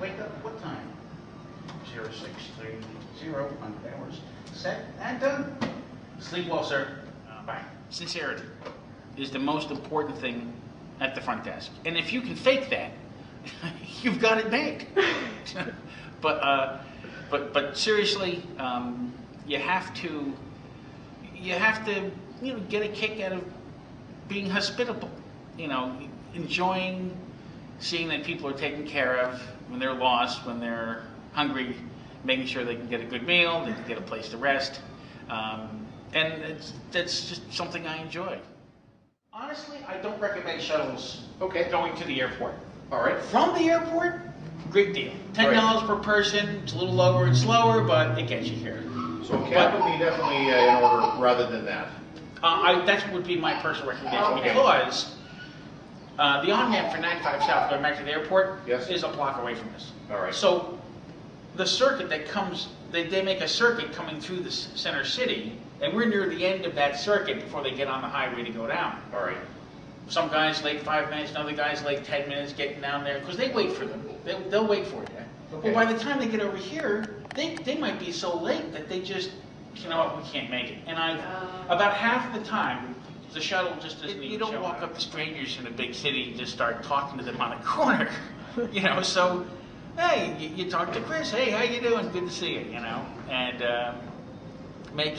wake up what time? 0630 on hours. Set and done. Sleep well, sir. Bye. Sincerity is the most important thing at the front desk. And if you can fake that, you've got it made. But seriously, you have to get a kick out of being hospitable. Enjoying seeing that people are taken care of when they're lost, when they're hungry, making sure they can get a good meal, they can get a place to rest, and that's just something I enjoy. Honestly, I don't recommend shuttles going to the airport. All right. From the airport, great deal. $10 per person. It's a little lower and slower, but it gets you here. So cab would be definitely in order rather than that. That would be my personal recommendation because the on-ramp for 95 South going back to the airport is a block away from this. All right. So the circuit that comes, they make a circuit coming through the center city, and we're near the end of that circuit before they get on the highway to go down. All right. Some guys late 5 minutes, another guy's late 10 minutes getting down there because they wait for them. They'll wait for you. Okay. But by the time they get over here, they might be so late that they just, you know what, we can't make it. And about half the time, the shuttle just doesn't even show up. You don't walk up to strangers in a big city and just start talking to them on a corner, so, hey, you talk to Chris, hey, how you doing? Good to see you, and make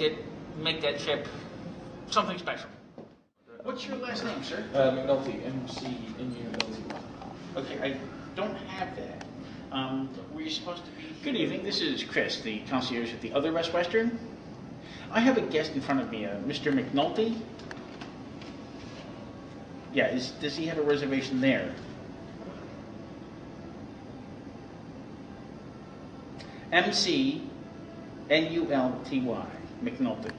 that trip something special. What's your last name, sir? McNulty, M-C-N-U-L-T. Okay, I don't have that. Were you supposed to be? Good evening, this is Chris, the concierge at the other Best Western. I have a guest in front of me, Mr. McNulty. Yeah, does he have a reservation there? M-C-N-U-L-T-Y, McNulty.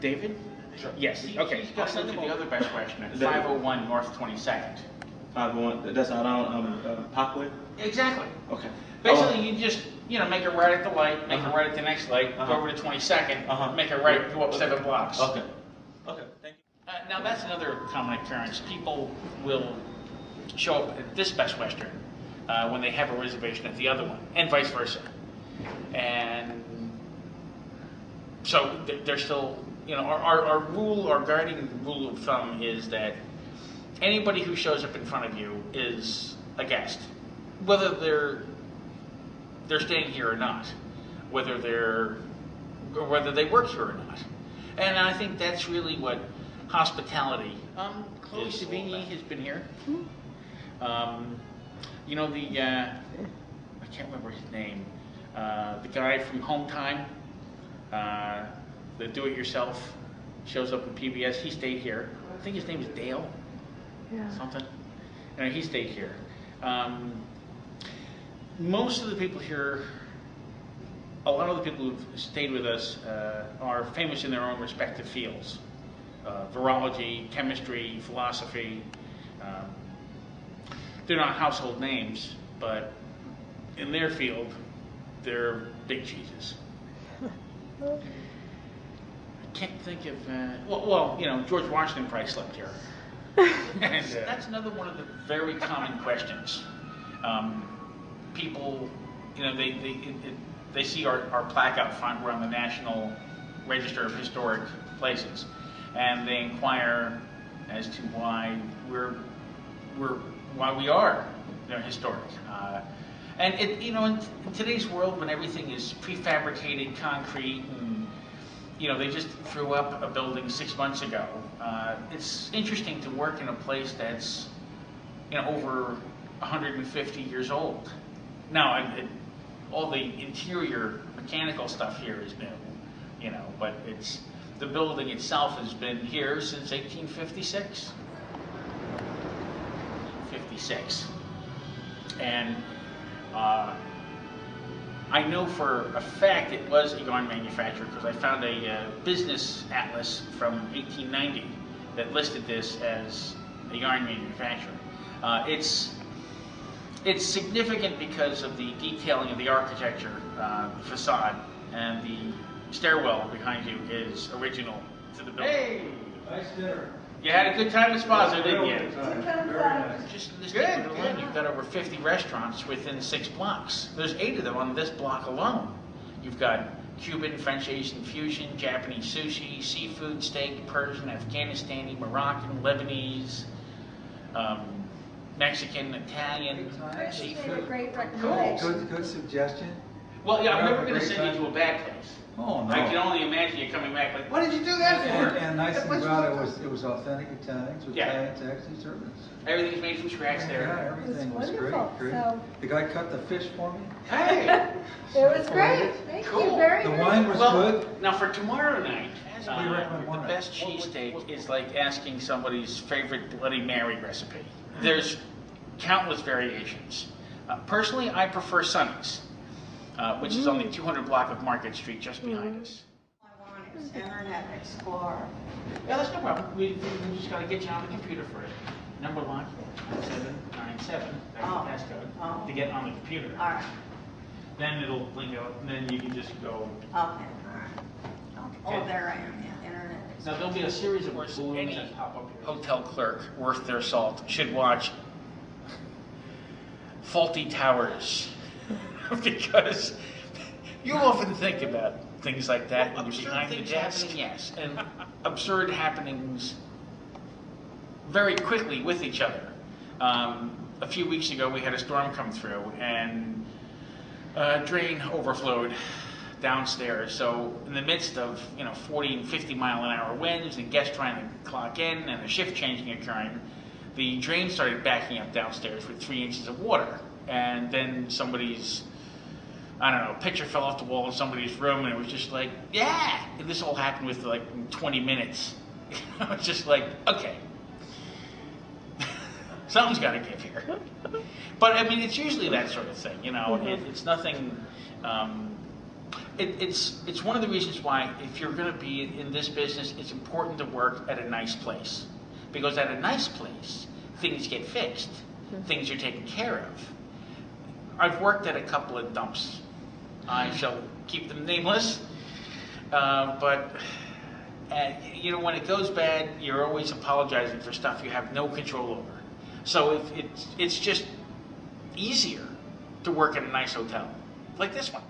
David? Sure. Yes, okay. I'll send him to the other Best Western at 501 North 22nd. 501, that's not on Parkway? Exactly. Okay. Basically, you just, make a right at the light, make a right at the next light, go over to 22nd, make a right, go up 7 blocks. Okay. Okay, thank you. Now, that's another common occurrence. People will show up at this Best Western when they have a reservation at the other one, and vice versa. And so they're still, our guiding rule of thumb is that anybody who shows up in front of you is a guest, whether they're staying here or not, whether they work here or not. And I think that's really what hospitality. Chloe Savigny has been here. I can't remember his name. The guy from Home Time, the do-it-yourself, shows up in PBS. He stayed here. I think his name is Dale. Yeah. Something. He stayed here. Most of the people here, a lot of the people who've stayed with us are famous in their own respective fields. Virology, chemistry, philosophy. They're not household names, but in their field, they're big cheeses. I can't think of, George Washington probably slept here. And that's another one of the very common questions. People, they see our plaque out front. We're on the National Register of Historic Places, and they inquire as to why we are historic. And in today's world, when everything is prefabricated concrete, and they just threw up a building 6 months ago, it's interesting to work in a place that's over 150 years old. Now, all the interior mechanical stuff here is new, but the building itself has been here since 1856. 56. And I know for a fact it was a yarn manufacturer because I found a business atlas from 1890 that listed this as a yarn manufacturer. It's significant because of the detailing of the architecture, facade, and the stairwell behind you is original to the building. Hey, nice dinner. You had a good time at Spazo, didn't you? Very nice. Just in this neighborhood alone, you've got over 50 restaurants within 6 blocks. There's 8 of them on this block alone. You've got Cuban, French, Asian fusion, Japanese sushi, seafood, steak, Persian, Afghanistani, Moroccan, Lebanese, Mexican, Italian, seafood. Great recommendation. Good suggestion. Well, yeah, I'm Yeah, never going to great send you time. to a bad place. Oh, no. I can only imagine you coming back like, what did you do that for? And nice thing about it was authentic Italians with Yeah. Italian taxi service. Everything's made from scratch Yeah, there. everything was great, wonderful. great. So- The guy cut the fish for me. Hey! It was great. Thank you Cool. very The much. wine was Well, good. now for tomorrow night, What do you recommend the tomorrow night? best cheesesteak is like asking somebody's favorite Bloody Mary recipe. There's countless variations. Personally, I prefer Sonny's, which is on the 200 block of Market Street, just behind us. I want is Internet Explorer. Yeah, that's no problem. We just got to get you on the computer first. Number lock 9797. That's Oh. the passcode Oh. to get on the computer. All right, Then it'll blink out, and then you can just go. okay, all right. Oh, there I am, yeah, Internet Now Explorer. there'll be a series of balloons that pop up here. Hotel clerk worth their salt should watch Faulty Towers because you often think about things like that when you're behind the desk. Yes, and absurd happenings very quickly with each other. A few weeks ago, we had a storm come through, and a drain overflowed downstairs. So in the midst of 40 and 50 mile an hour winds and guests trying to clock in and a shift changing occurring, the drain started backing up downstairs with 3 inches of water. And then somebody's, I don't know, picture fell off the wall in somebody's room, and it was just like, yeah! And this all happened with like 20 minutes. It's just like, okay. Something's got to give here. But I mean, it's usually that sort of thing, it's nothing, it's one of the reasons why if you're going to be in this business, it's important to work at a nice place. Because at a nice place, things get fixed. Things are taken care of. I've worked at a couple of dumps. I shall keep them nameless. But when it goes bad, you're always apologizing for stuff you have no control over. So it's just easier to work at a nice hotel, like this one.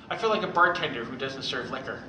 I feel like a bartender who doesn't serve liquor.